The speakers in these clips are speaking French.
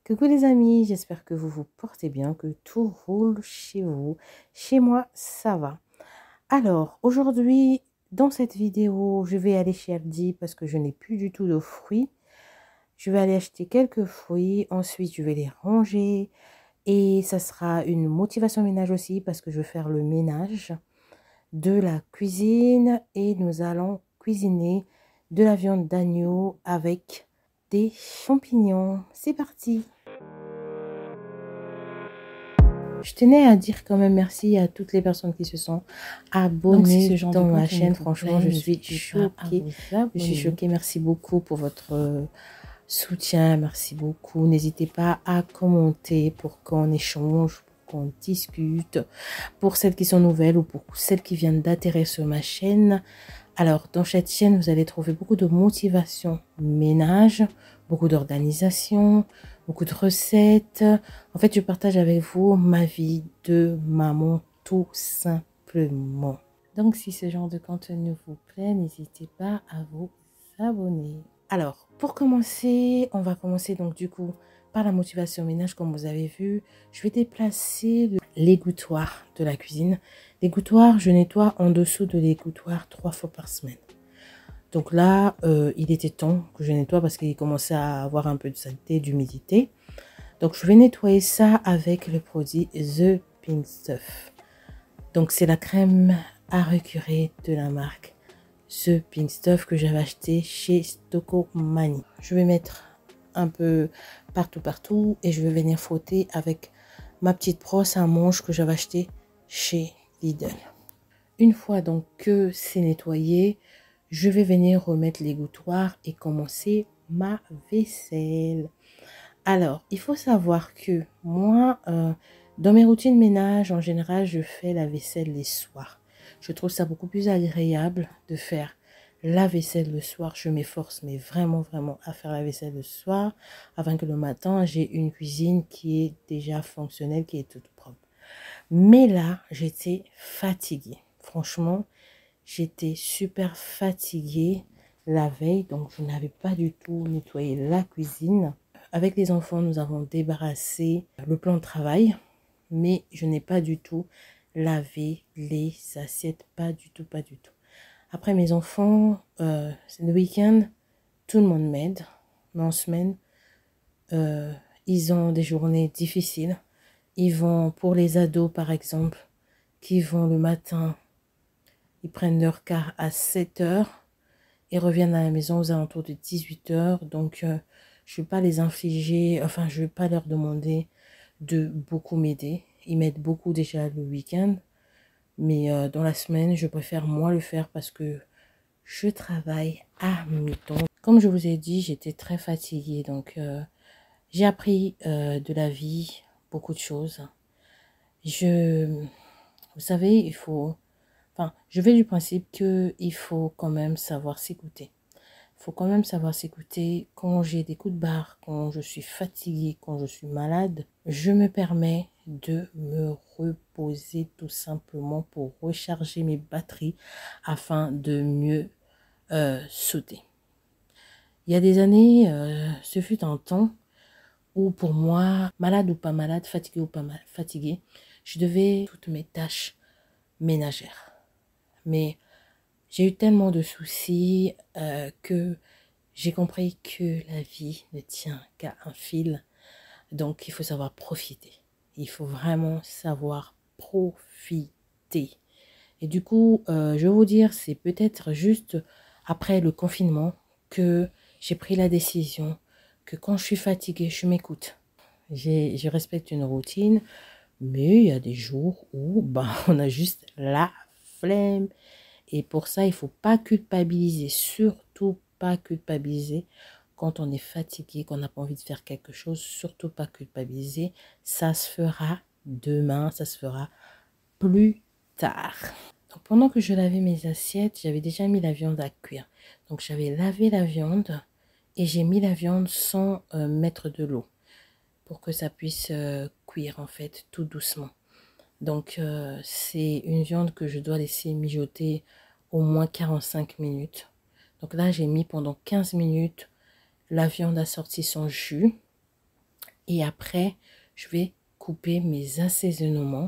Coucou les amis, j'espère que vous vous portez bien, que tout roule chez vous. Chez moi, ça va. Alors, aujourd'hui, dans cette vidéo, je vais aller chez Aldi parce que je n'ai plus du tout de fruits. Je vais aller acheter quelques fruits, ensuite je vais les ranger et ça sera une motivation ménage aussi parce que je vais faire le ménage de la cuisine et nous allons cuisiner de la viande d'agneau avec des champignons. C'est parti! Je tenais à dire quand même merci à toutes les personnes qui se sont abonnées dans ma chaîne. Franchement, je suis choquée. Je suis choquée. Merci beaucoup pour votre soutien. Merci beaucoup. N'hésitez pas à commenter pour qu'on échange, pour qu'on discute. Pour celles qui sont nouvelles ou pour celles qui viennent d'atterrir sur ma chaîne. Alors, dans cette chaîne, vous allez trouver beaucoup de motivation ménage, beaucoup d'organisation, beaucoup de recettes. En fait, je partage avec vous ma vie de maman tout simplement. Donc, si ce genre de contenu vous plaît, n'hésitez pas à vous abonner. Alors, pour commencer, on va commencer donc du coup par la motivation ménage. Comme vous avez vu, je vais déplacer l'égouttoir de la cuisine. L'égouttoir, je nettoie en dessous de l'égouttoir 3 fois par semaine. Donc là, il était temps que je nettoie parce qu'il commençait à avoir un peu de saleté, d'humidité. Donc je vais nettoyer ça avec le produit The Pink Stuff. Donc c'est la crème à récurer de la marque The Pink Stuff que j'avais acheté chez Stocomanie. Je vais mettre un peu partout et je vais venir frotter avec ma petite brosse à manches que j'avais acheté chez Lidl. Une fois donc que c'est nettoyé, je vais venir remettre l'égouttoir et commencer ma vaisselle. Alors, il faut savoir que moi, dans mes routines ménage, en général, je fais la vaisselle les soirs. Je trouve ça beaucoup plus agréable de faire la vaisselle le soir. Je m'efforce, mais vraiment à faire la vaisselle le soir, afin que le matin, j'ai une cuisine qui est déjà fonctionnelle, qui est toute propre. Mais là, j'étais fatiguée. Franchement, j'étais super fatiguée la veille, donc je n'avais pas du tout nettoyé la cuisine. Avec les enfants, nous avons débarrassé le plan de travail, mais je n'ai pas du tout lavé les assiettes, pas du tout. Après mes enfants, c'est le week-end, tout le monde m'aide, mais en semaine, ils ont des journées difficiles. Ils vont, pour les ados par exemple, qui vont le matin, ils prennent leur car à 7 heures et reviennent à la maison aux alentours de 18 heures. Donc, je ne vais pas les infliger, enfin, je ne vais pas leur demander de beaucoup m'aider. Ils m'aident beaucoup déjà le week-end. Mais dans la semaine, je préfère moi le faire parce que je travaille à mi-temps. Comme je vous ai dit, j'étais très fatiguée. Donc, j'ai appris de la vie beaucoup de choses. Vous savez, il faut... Enfin, je vais du principe qu'il faut quand même savoir s'écouter. Il faut quand même savoir s'écouter. Quand j'ai des coups de barre, quand je suis fatiguée, quand je suis malade, je me permets de me reposer tout simplement pour recharger mes batteries afin de mieux sauter. Il y a des années, ce fut un temps où pour moi, malade ou pas malade, fatiguée ou pas fatiguée, je devais toutes mes tâches ménagères. Mais j'ai eu tellement de soucis que j'ai compris que la vie ne tient qu'à un fil. Donc, il faut savoir profiter. Il faut vraiment savoir profiter. Et du coup, je vais vous dire, c'est peut-être juste après le confinement que j'ai pris la décision que quand je suis fatiguée, je m'écoute. Je respecte une routine, mais il y a des jours où on a juste la flemme. Et pour ça, il ne faut pas culpabiliser, surtout pas culpabiliser quand on est fatigué, qu'on n'a pas envie de faire quelque chose, surtout pas culpabiliser. Ça se fera demain, ça se fera plus tard. Donc pendant que je lavais mes assiettes, j'avais déjà mis la viande à cuire. Donc j'avais lavé la viande et j'ai mis la viande sans mettre de l'eau pour que ça puisse cuire en fait tout doucement. Donc c'est une viande que je dois laisser mijoter au moins 45 minutes. Donc là j'ai mis pendant 15 minutes, la viande a sorti son jus Et après, je vais couper mes assaisonnements.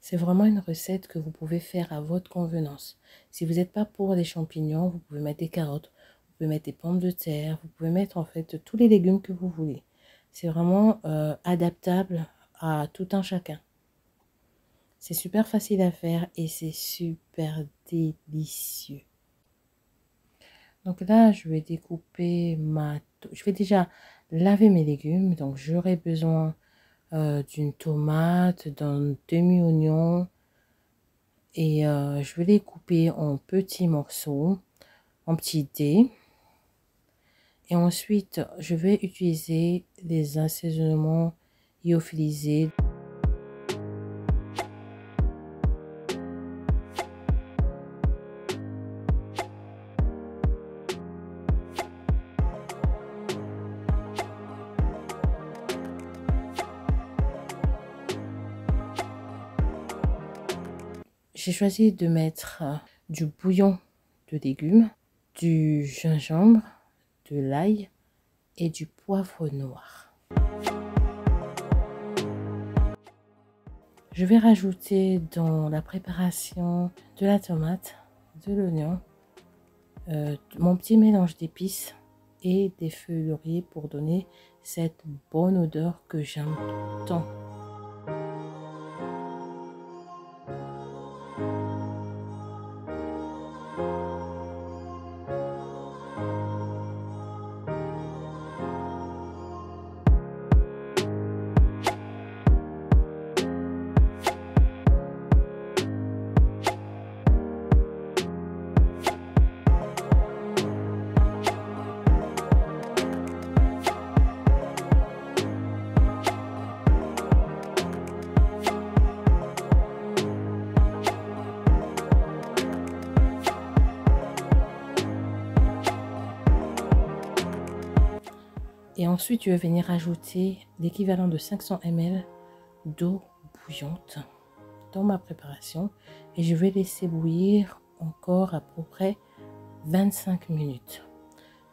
C'est vraiment une recette que vous pouvez faire à votre convenance. Si vous n'êtes pas pour les champignons, vous pouvez mettre des carottes, vous pouvez mettre des pommes de terre, vous pouvez mettre en fait tous les légumes que vous voulez. C'est vraiment adaptable à tout un chacun. C'est super facile à faire et c'est super délicieux. Donc là, je vais découper je vais déjà laver mes légumes. Donc j'aurai besoin d'une tomate, d'un demi-oignon. Et je vais les couper en petits morceaux, en petits dés. Et ensuite, je vais utiliser les assaisonnements lyophilisés. J'ai choisi de mettre du bouillon de légumes, du gingembre, de l'ail et du poivre noir. Je vais rajouter dans la préparation de la tomate, de l'oignon, mon petit mélange d'épices et des feuilles de laurier pour donner cette bonne odeur que j'aime tant. Et ensuite, je vais venir ajouter l'équivalent de 500 ml d'eau bouillante dans ma préparation. Et je vais laisser bouillir encore à peu près 25 minutes.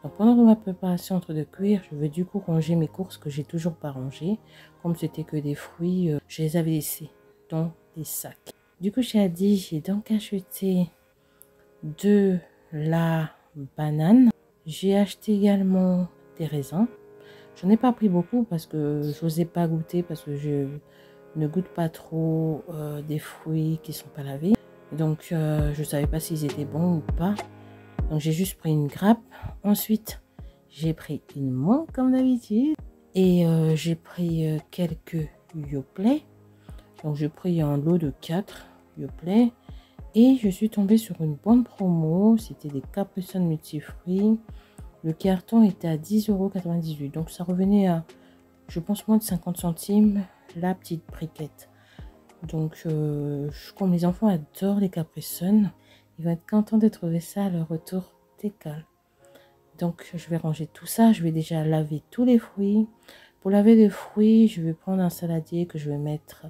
Donc pendant ma préparation en train de cuire, je vais du coup ranger mes courses que j'ai toujours pas rangées. Comme c'était que des fruits, je les avais laissés dans des sacs. Du coup, j'ai donc acheté de la banane. J'ai acheté également des raisins. Je n'en ai pas pris beaucoup parce que je n'osais pas goûter, parce que je ne goûte pas trop des fruits qui ne sont pas lavés. Donc je ne savais pas s'ils étaient bons ou pas. Donc j'ai juste pris une grappe. Ensuite, j'ai pris une mangue comme d'habitude. Et j'ai pris quelques Yoplait. Donc j'ai pris un lot de 4 Yoplait. Et je suis tombée sur une bonne promo. C'était des Capri Sun multifruits. Le carton était à 10,98 €. Donc ça revenait à, je pense, moins de 50 centimes la petite briquette. Donc comme les enfants adorent les Capri Sun, ils vont être contents de trouver ça à leur retour d'école. Donc je vais ranger tout ça. Je vais déjà laver tous les fruits. Pour laver les fruits, je vais prendre un saladier que je vais mettre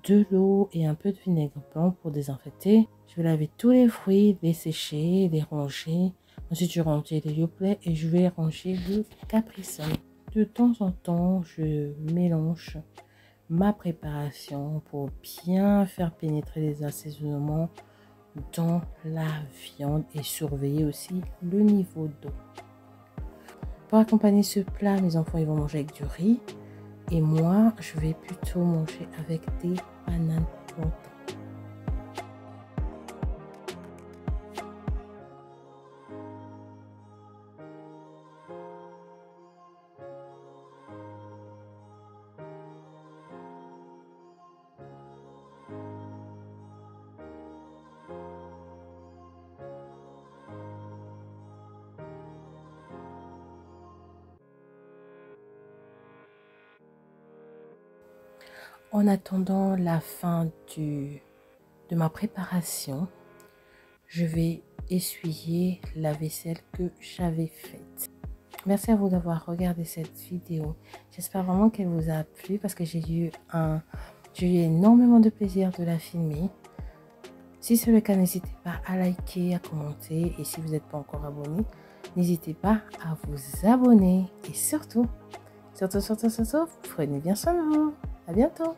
de l'eau et un peu de vinaigre blanc pour désinfecter. Je vais laver tous les fruits, les sécher, les ranger. Ensuite, je vais ranger les Yoplait et je vais ranger le Capri Sun. De temps en temps, je mélange ma préparation pour bien faire pénétrer les assaisonnements dans la viande et surveiller aussi le niveau d'eau. Pour accompagner ce plat, mes enfants ils vont manger avec du riz et moi, je vais plutôt manger avec des bananes plantains. En attendant la fin de ma préparation, je vais essuyer la vaisselle que j'avais faite. Merci à vous d'avoir regardé cette vidéo. J'espère vraiment qu'elle vous a plu parce que j'ai eu énormément de plaisir de la filmer. Si c'est le cas, n'hésitez pas à liker, à commenter. Et si vous n'êtes pas encore abonné, n'hésitez pas à vous abonner. Et surtout, Surtout, prenez bien soin de vous. À bientôt.